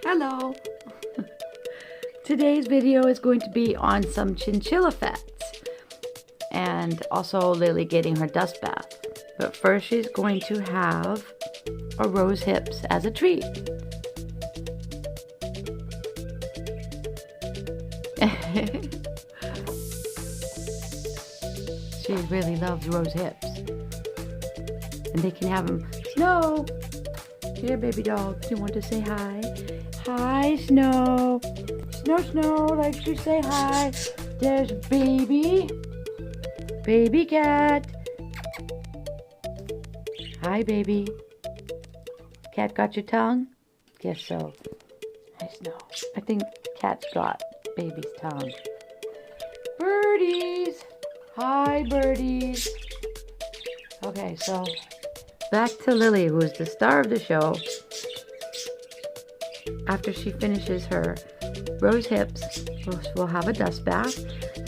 Hello! Today's video is going to be on some chinchilla facts and also Lily getting her dust bath. But first she's going to have a rose hips as a treat. She really loves rose hips. And they can have them. Snow! Here, baby dog. Do you want to say hi? Hi, Snow. Snow, likes to say hi. There's baby. Baby cat. Hi, baby. Cat got your tongue? Guess so. Hi, Snow. I think cat's got baby's tongue. Birdies. Hi, birdies. Okay, so back to Lily, who is the star of the show. After she finishes her rose hips, we'll have a dust bath,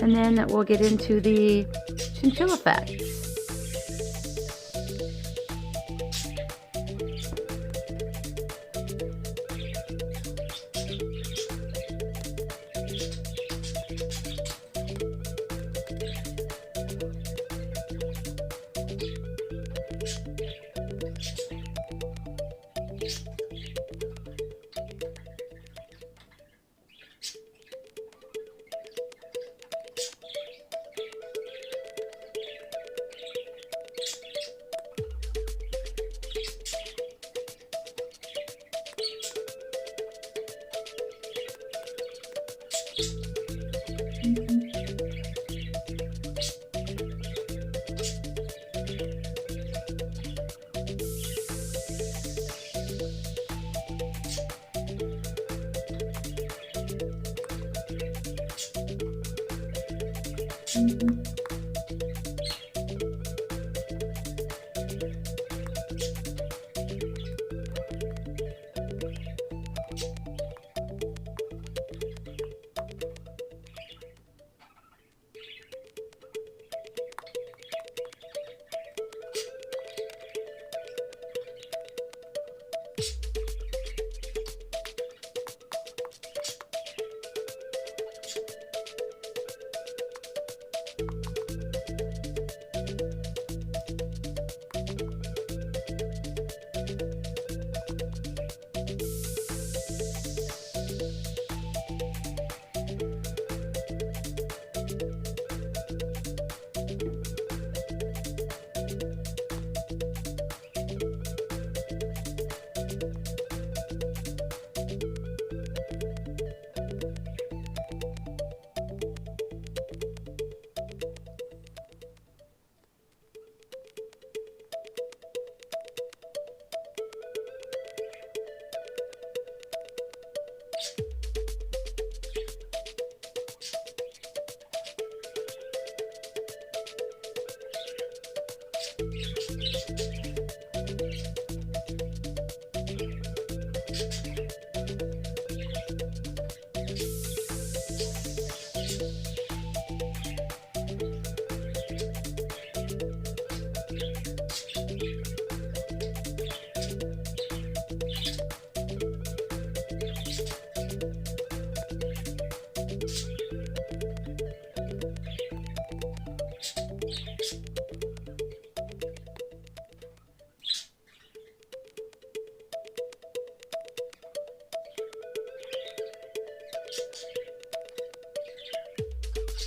and then we'll get into the chinchilla facts.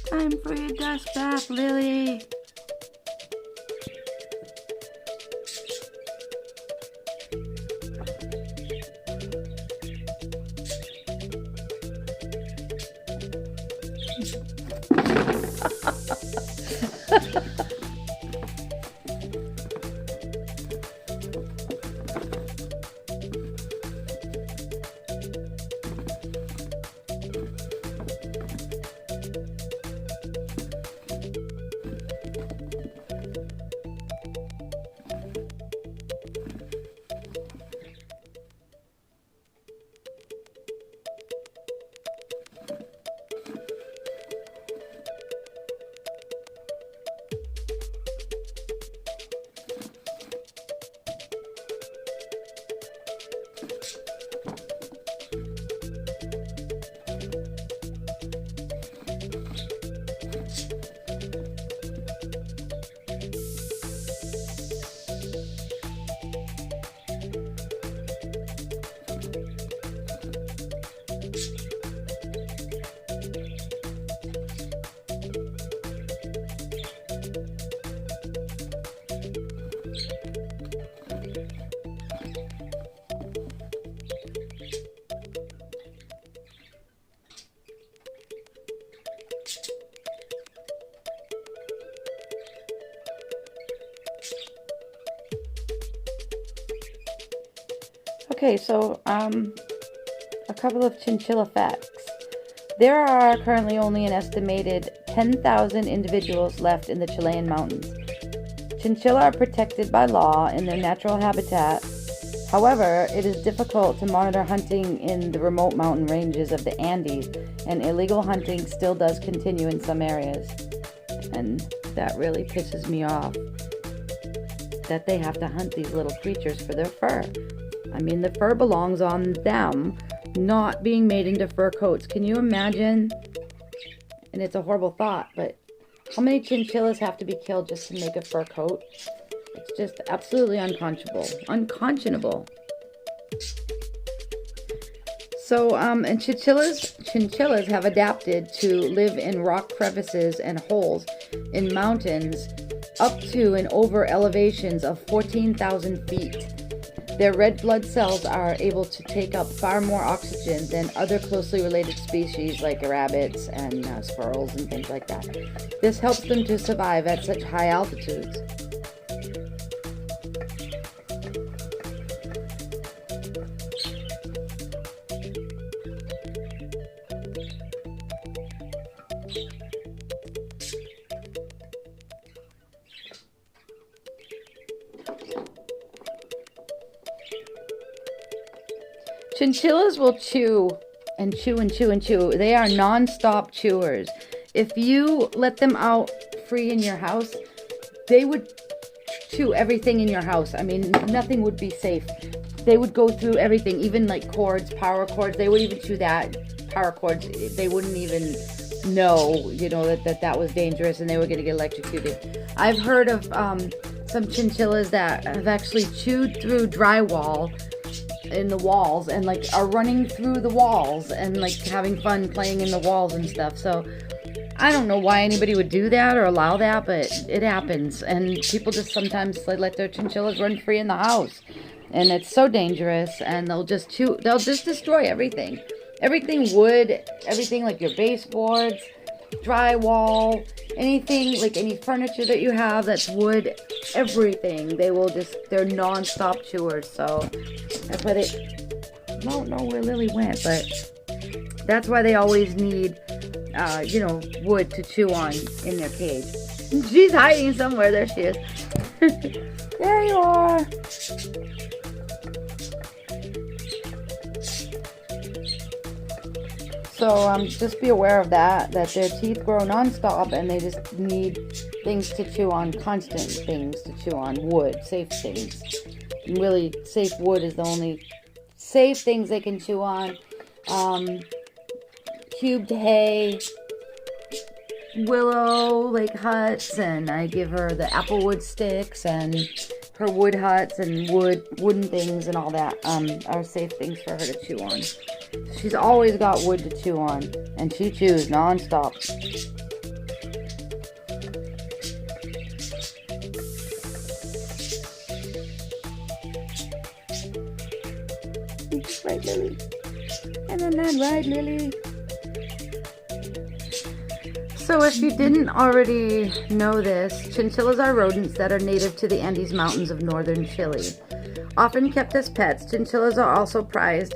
Time for your dust bath, Lily. Okay, so a couple of chinchilla facts. There are currently only an estimated 10,000 individuals left in the Chilean mountains. Chinchilla are protected by law in their natural habitat. However, it is difficult to monitor hunting in the remote mountain ranges of the Andes, and illegal hunting still does continue in some areas. And that really pisses me off, that they have to hunt these little creatures for their fur. I mean, the fur belongs on them, not being made into fur coats. Can you imagine? And it's a horrible thought, but how many chinchillas have to be killed just to make a fur coat? It's just absolutely unconscionable. So, and chinchillas have adapted to live in rock crevices and holes in mountains up to and over elevations of 14,000 feet. Their red blood cells are able to take up far more oxygen than other closely related species like rabbits and squirrels and things like that. This helps them to survive at such high altitudes. Chinchillas will chew and chew and chew and chew. They are non-stop chewers. If you let them out free in your house, they would chew everything in your house. I mean, nothing would be safe. They would go through everything, even like cords, power cords. They would even chew that. Power cords, they wouldn't even know, that was dangerous and they were going to get electrocuted. I've heard of some chinchillas that have actually chewed through drywall in the walls and like are running through the walls and like having fun playing in the walls and stuff. So I don't know why anybody would do that or allow that, but it happens, and people just sometimes let their chinchillas run free in the house, and it's so dangerous. And they'll just destroy everything, wood, everything like your baseboards, drywall, anything like any furniture that you have that's wood, everything. They're non-stop chewers. So that's why I don't know where Lily went, but that's why they always need wood to chew on in their cage. She's hiding somewhere. There she is. There you are. So just be aware of that their teeth grow non-stop and they just need things to chew on, constant things to chew on, wood, safe things. And really, safe wood is the only safe things they can chew on. Cubed hay, willow like huts, and I give her the applewood sticks and her wood huts and wooden things and all that are safe things for her to chew on. She's always got wood to chew on, and she chews non-stop. Right, Lily? And I'm not right, Lily. So if you didn't already know this, chinchillas are rodents that are native to the Andes Mountains of northern Chile. Often kept as pets, chinchillas are also prized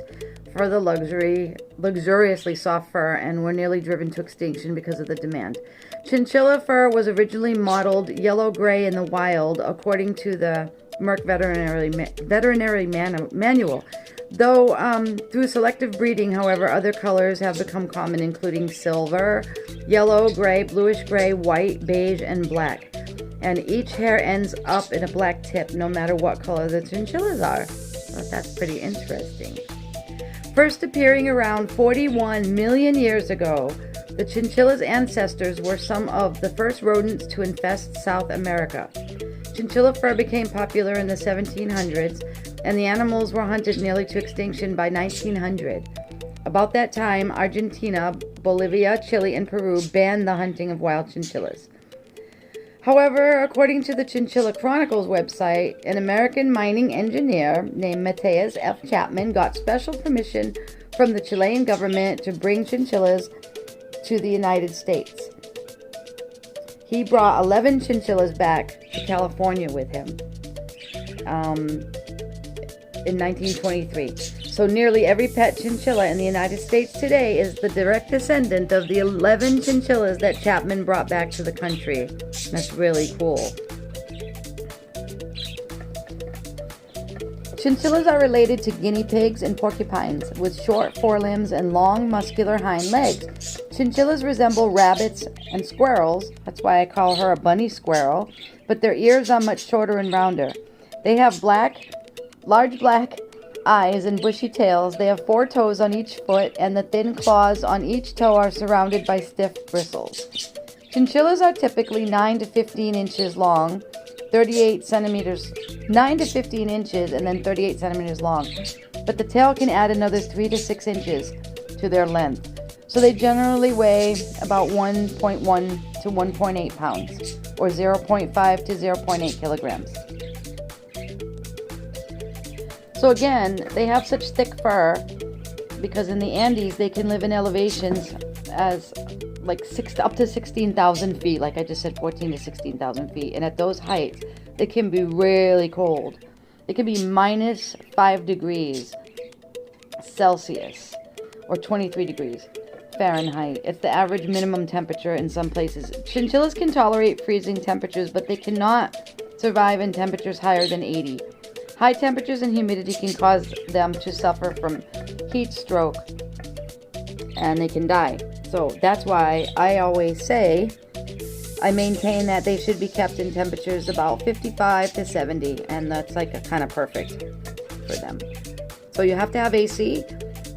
for the luxuriously soft fur and were nearly driven to extinction because of the demand. Chinchilla fur was originally modeled yellow-gray in the wild, according to the Merck Veterinary Manual. Though through selective breeding, however, other colors have become common, including silver, yellow, gray, bluish-gray, white, beige, and black. And each hair ends up in a black tip, no matter what color the chinchillas are. Well, that's pretty interesting. First appearing around 41 million years ago, the chinchilla's ancestors were some of the first rodents to infest South America. Chinchilla fur became popular in the 1700s, and the animals were hunted nearly to extinction by 1900. About that time, Argentina, Bolivia, Chile, and Peru banned the hunting of wild chinchillas. However, according to the Chinchilla Chronicles website, an American mining engineer named Matthias F. Chapman got special permission from the Chilean government to bring chinchillas to the United States. He brought 11 chinchillas back to California with him. in 1923. So nearly every pet chinchilla in the United States today is the direct descendant of the 11 chinchillas that Chapman brought back to the country. That's really cool. Chinchillas are related to guinea pigs and porcupines, with short forelimbs and long, muscular hind legs. Chinchillas resemble rabbits and squirrels. That's why I call her a bunny squirrel. But their ears are much shorter and rounder. They have large black eyes and bushy tails. They have 4 toes on each foot, and the thin claws on each toe are surrounded by stiff bristles. Chinchillas are typically 9 to 15 inches long, 38 centimeters, 9 to 15 inches, and then 38 centimeters long. But the tail can add another 3 to 6 inches to their length. So they generally weigh about 1.1 to 1.8 pounds, or 0.5 to 0.8 kilograms. So again, they have such thick fur because in the Andes they can live in elevations as like up to 16,000 feet, like I just said, 14 to 16,000 feet. And at those heights, it can be really cold. It can be minus 5 degrees Celsius or 23 degrees Fahrenheit. It's the average minimum temperature in some places. Chinchillas can tolerate freezing temperatures, but they cannot survive in temperatures higher than 80. High temperatures and humidity can cause them to suffer from heat stroke, and they can die. So that's why I always say, I maintain that they should be kept in temperatures about 55 to 70, and that's like a kind of perfect for them. So you have to have AC,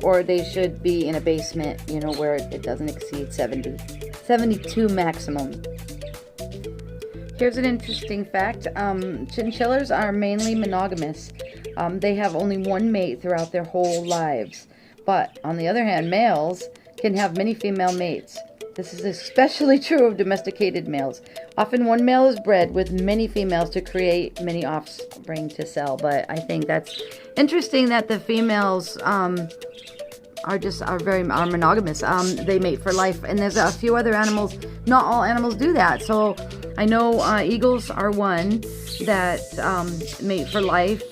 or they should be in a basement, where it doesn't exceed 70, 72 maximum. Here's an interesting fact. Chinchillas are mainly monogamous. They have only one mate throughout their whole lives. But on the other hand, males can have many female mates. This is especially true of domesticated males. Often one male is bred with many females to create many offspring to sell. But I think that's interesting that the females are monogamous. They mate for life, and there's a few other animals. Not all animals do that. So I know eagles are one that mate for life.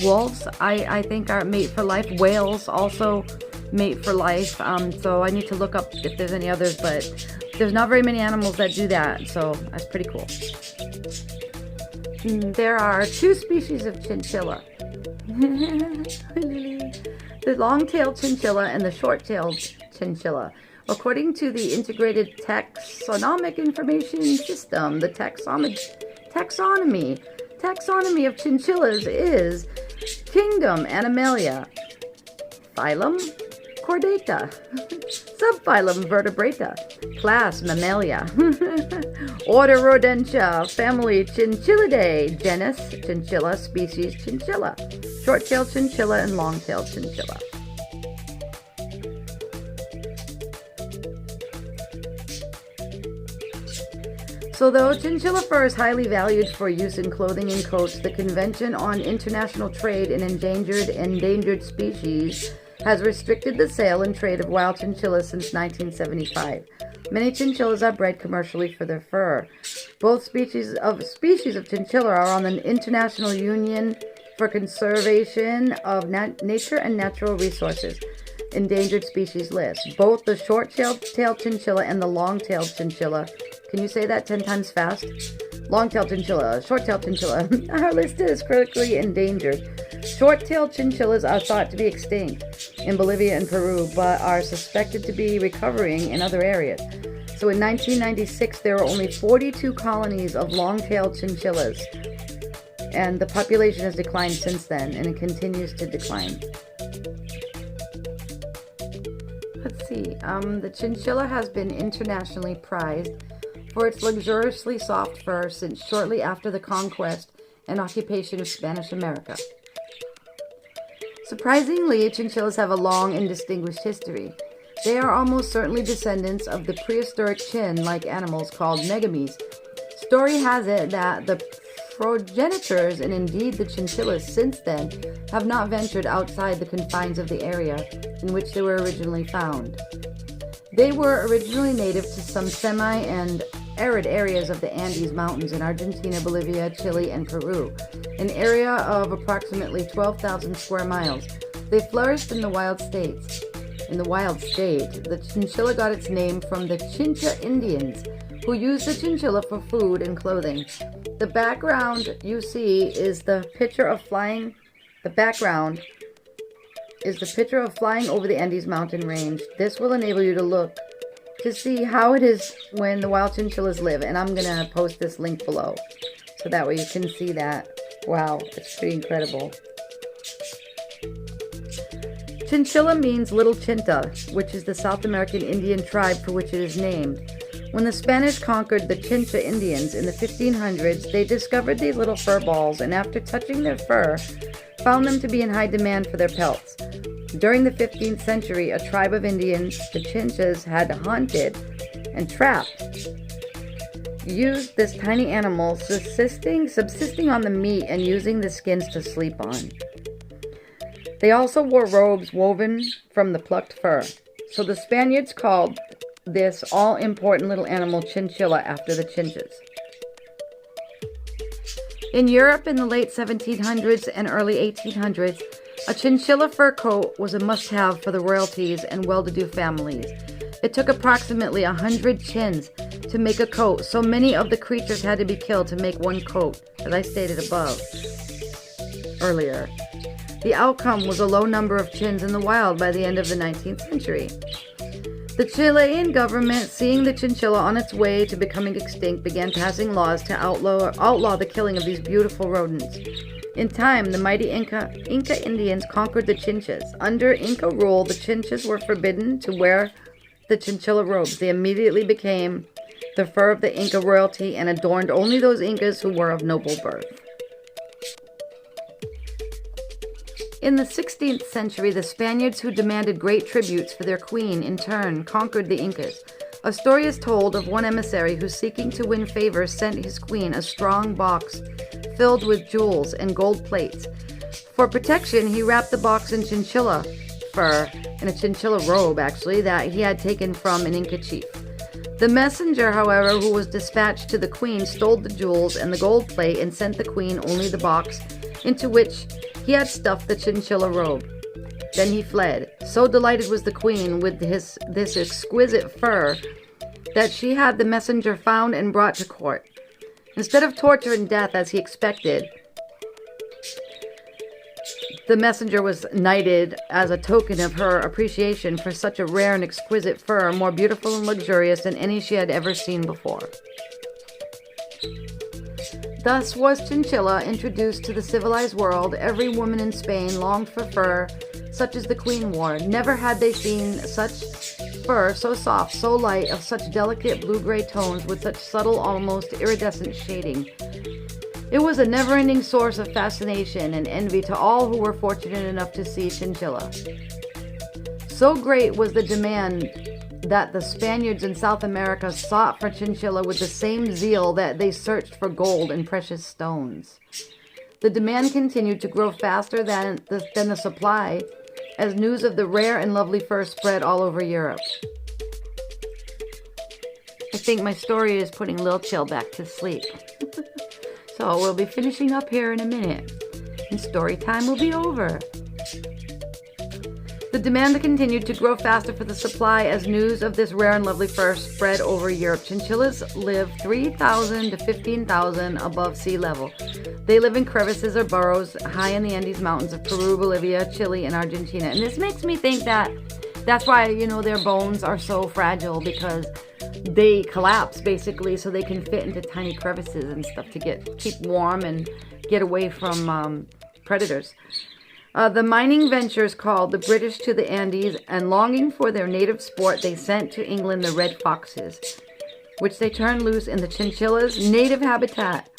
Wolves, I think, are mate for life. Whales also mate for life. So I need to look up if there's any others, but there's not very many animals that do that. So that's pretty cool. There are 2 species of chinchilla. The long-tailed chinchilla and the short-tailed chinchilla. According to the Integrated Taxonomic Information System, the taxonomy of chinchillas is Kingdom Animalia, Phylum Chordata, Subphylum Vertebrata, Class Mammalia, Order Rodentia, Family Chinchillidae, Genus Chinchilla, Species Chinchilla, Short-tailed chinchilla and long-tailed chinchilla. So though chinchilla fur is highly valued for use in clothing and coats, the Convention on International Trade in Endangered Species has restricted the sale and trade of wild chinchillas since 1975. Many chinchillas are bred commercially for their fur. Both species of chinchilla are on the International Union for Conservation of Nature and Natural Resources endangered species list. Both the short-tailed chinchilla and the long-tailed chinchilla, can you say that 10 times fast? Long-tailed chinchilla, short-tailed chinchilla are listed as critically endangered. Short-tailed chinchillas are thought to be extinct in Bolivia and Peru, but are suspected to be recovering in other areas. So in 1996, there were only 42 colonies of long-tailed chinchillas, and the population has declined since then, and it continues to decline. Let's see. The chinchilla has been internationally prized for its luxuriously soft fur since shortly after the conquest and occupation of Spanish America. Surprisingly, chinchillas have a long and distinguished history. They are almost certainly descendants of the prehistoric chin-like animals called megamies. Story has it that the progenitors, and indeed the chinchillas since then, have not ventured outside the confines of the area in which they were originally found. They were originally native to some semi- and arid areas of the Andes Mountains in Argentina, Bolivia, Chile, and Peru, an area of approximately 12,000 square miles. They flourished in the wild states. In the wild state, the chinchilla got its name from the Chincha Indians, who used the chinchilla for food and clothing. The background you see is the picture of flying. The background is the picture of flying over the Andes mountain range. This will enable you to look to see how it is when the wild chinchillas live, and I'm gonna post this link below so that way you can see that. Wow, it's pretty incredible. Chinchilla means little chinta, which is the South American Indian tribe for which it is named. When the Spanish conquered the Chincha Indians in the 1500s, they discovered these little fur balls, and after touching their fur, found them to be in high demand for their pelts. During the 15th century, a tribe of Indians, the Chinchillas, had hunted and trapped, used this tiny animal, subsisting on the meat and using the skins to sleep on. They also wore robes woven from the plucked fur. So the Spaniards called this all-important little animal chinchilla after the Chinchas. In Europe in the late 1700s and early 1800s, a chinchilla fur coat was a must-have for the royalties and well-to-do families. It took approximately 100 chins to make a coat, so many of the creatures had to be killed to make one coat, as I stated above earlier. The outcome was a low number of chins in the wild by the end of the 19th century. The Chilean government, seeing the chinchilla on its way to becoming extinct, began passing laws to outlaw the killing of these beautiful rodents. In time, the mighty Inca Indians conquered the Chinchas. Under Inca rule, the Chinchas were forbidden to wear the chinchilla robes. They immediately became the fur of the Inca royalty and adorned only those Incas who were of noble birth. In the 16th century, the Spaniards, who demanded great tributes for their queen, in turn conquered the Incas. A story is told of one emissary who, seeking to win favor, sent his queen a strong box filled with jewels and gold plates. For protection, he wrapped the box in chinchilla fur, in a chinchilla robe, actually, that he had taken from an Inca chief. The messenger, however, who was dispatched to the queen, stole the jewels and the gold plate and sent the queen only the box into which he had stuffed the chinchilla robe. Then he fled. So delighted was the queen with this exquisite fur that she had the messenger found and brought to court. Instead of torture and death as he expected, the messenger was knighted as a token of her appreciation for such a rare and exquisite fur, more beautiful and luxurious than any she had ever seen before. Thus was chinchilla introduced to the civilized world. Every woman in Spain longed for fur such as the queen wore. Never had they seen such fur, so soft, so light, of such delicate blue-gray tones with such subtle, almost iridescent shading. It was a never-ending source of fascination and envy to all who were fortunate enough to see chinchilla. So great was the demand that the Spaniards in South America sought for chinchilla with the same zeal that they searched for gold and precious stones. The demand continued to grow faster than the supply as news of the rare and lovely fur spread all over Europe. I think my story is putting Lil Chill back to sleep. So we'll be finishing up here in a minute, and story time will be over. The demand continued to grow faster for the supply as news of this rare and lovely fur spread over Europe. Chinchillas live 3,000 to 15,000 above sea level. They live in crevices or burrows high in the Andes Mountains of Peru, Bolivia, Chile, and Argentina. And this makes me think that that's why, their bones are so fragile, because they collapse basically so they can fit into tiny crevices and stuff to keep warm and get away from predators. The mining ventures called the British to the Andes, and longing for their native sport, they sent to England the red foxes, which they turned loose in the chinchilla's native habitat.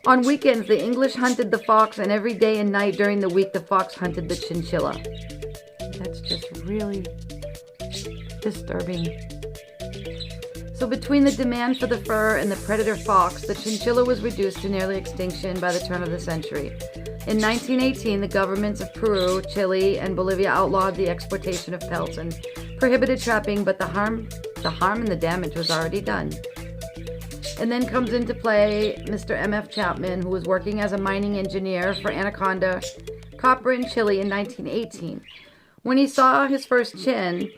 On weekends, the English hunted the fox, and every day and night during the week, the fox hunted the chinchilla. That's just really disturbing. So between the demand for the fur and the predator fox, the chinchilla was reduced to nearly extinction by the turn of the century. In 1918, the governments of Peru, Chile, and Bolivia outlawed the exportation of pelts and prohibited trapping, but the harm and the damage was already done. And then comes into play Mr. M.F. Chapman, who was working as a mining engineer for Anaconda Copper in Chile in 1918. When he saw his first chin,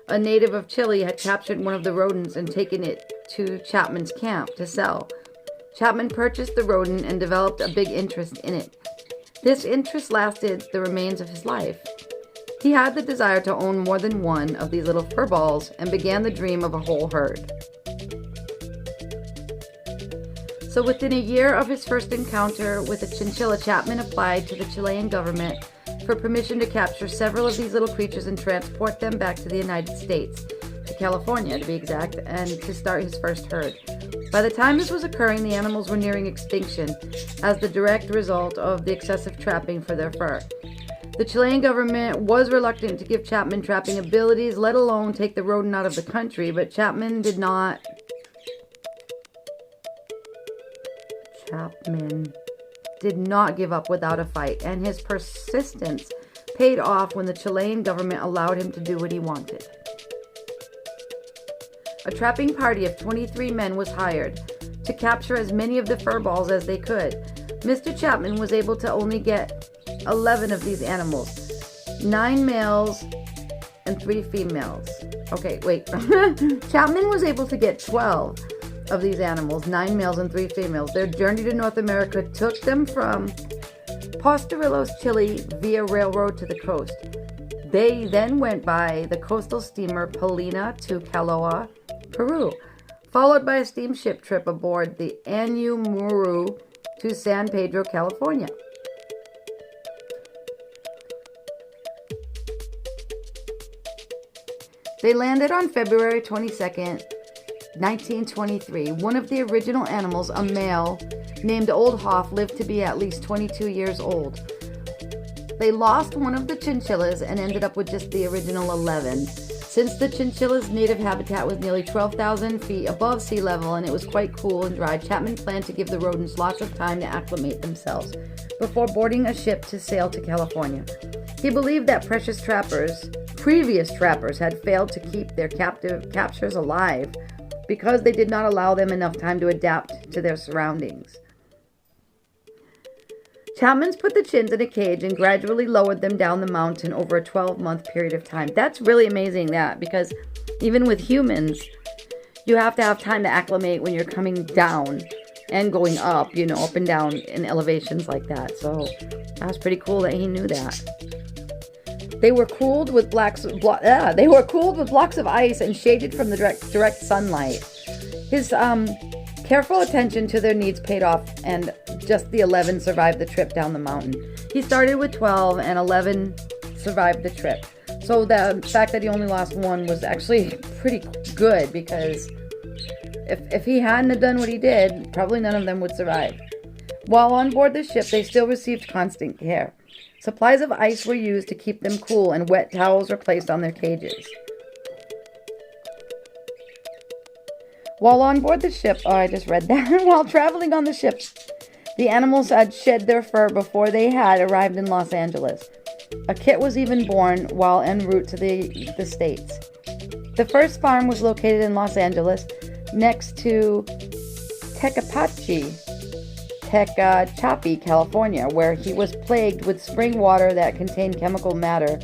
a native of Chile had captured one of the rodents and taken it to Chapman's camp to sell. Chapman purchased the rodent and developed a big interest in it. This interest lasted the remains of his life. He had the desire to own more than one of these little furballs and began the dream of a whole herd. So within a year of his first encounter with a chinchilla, Chapman applied to the Chilean government for permission to capture several of these little creatures and transport them back to the United States, to California to be exact, and to start his first herd. By the time this was occurring, the animals were nearing extinction as the direct result of the excessive trapping for their fur. The Chilean government was reluctant to give Chapman trapping abilities, let alone take the rodent out of the country, but Chapman did not give up without a fight, and his persistence paid off when the Chilean government allowed him to do what he wanted. A trapping party of 23 men was hired to capture as many of the furballs as they could. Mr. Chapman was able to only get 11 of these animals, 9 males and 3 females. Okay, wait. Chapman was able to get 12 of these animals, 9 males and 3 females. Their journey to North America took them from Pastorillos, Chile, via railroad to the coast. They then went by the coastal steamer Palina to Caloa, Peru, followed by a steamship trip aboard the Anumuru to San Pedro, California. They landed on February 22nd, 1923. One of the original animals, a male named Old Hoff, lived to be at least 22 years old. They lost one of the chinchillas and ended up with just the original 11. Since the chinchilla's native habitat was nearly 12,000 feet above sea level and it was quite cool and dry, Chapman planned to give the rodents lots of time to acclimate themselves before boarding a ship to sail to California. He believed that previous trappers had failed to keep their captures alive because they did not allow them enough time to adapt to their surroundings. Chapman's put the chins in a cage and gradually lowered them down the mountain over a 12-month period of time. That's really amazing, that, because even with humans, you have to have time to acclimate when you're coming down and going up, up and down in elevations like that. So that's pretty cool that he knew that. They were cooled with blocks of ice and shaded from the direct sunlight. His careful attention to their needs paid off, and just the 11 survived the trip down the mountain. He started with 12, and 11 survived the trip. So the fact that he only lost one was actually pretty good, because if he hadn't have done what he did, probably none of them would survive. While on board the ship, they still received constant care. Supplies of ice were used to keep them cool, and wet towels were placed on their cages. While on board the ship, I just read that. While traveling on the ship, the animals had shed their fur before they had arrived in Los Angeles. A kit was even born while en route to the States. The first farm was located in Los Angeles, next to Tecachapi, California, where he was plagued with spring water that contained chemical matter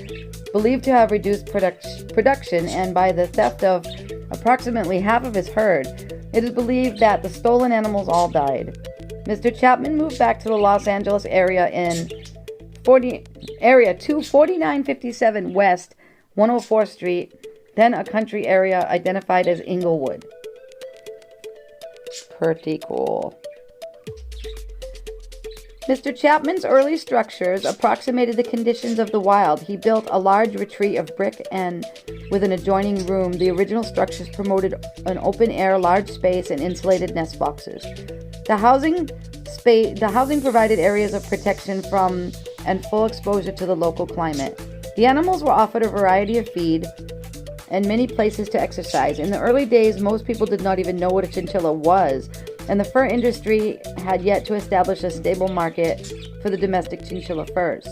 believed to have reduced production, and by the theft of approximately half of his herd. It is believed that the stolen animals all died. Mr. Chapman moved back to the Los Angeles area in 4957 West 104th Street, then a country area identified as Inglewood. Pretty cool. Mr. Chapman's early structures approximated the conditions of the wild. He built a large retreat of brick and with an adjoining room. The original structures promoted an open-air, large space, and insulated nest boxes. The housing provided areas of protection from and full exposure to the local climate. The animals were offered a variety of feed and many places to exercise. In the early days, most people did not even know what a chinchilla was, and the fur industry had yet to establish a stable market for the domestic chinchilla furs.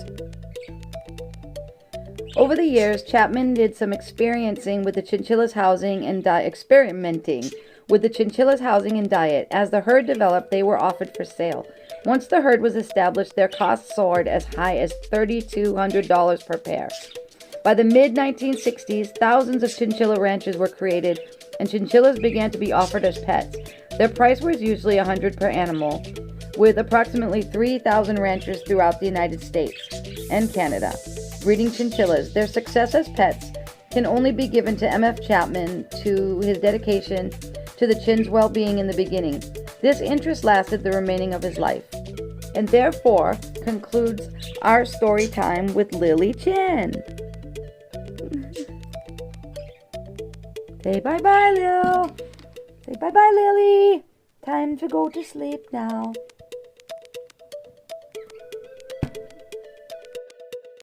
Over the years, Chapman did some experimenting with the chinchilla's housing and experimenting with the chinchillas' housing and diet. As the herd developed, they were offered for sale. Once the herd was established, their costs soared as high as $3,200 per pair. By the mid-1960s, thousands of chinchilla ranches were created, and chinchillas began to be offered as pets. Their price was usually $100 per animal, with approximately 3,000 ranchers throughout the United States and Canada breeding chinchillas. Their success as pets can only be given to M.F. Chapman to his dedication to the chin's well-being in the beginning. This interest lasted the remaining of his life, and therefore concludes our story time with Lily Chin. Say bye-bye, Lil. Say bye-bye, Lily. Time to go to sleep now.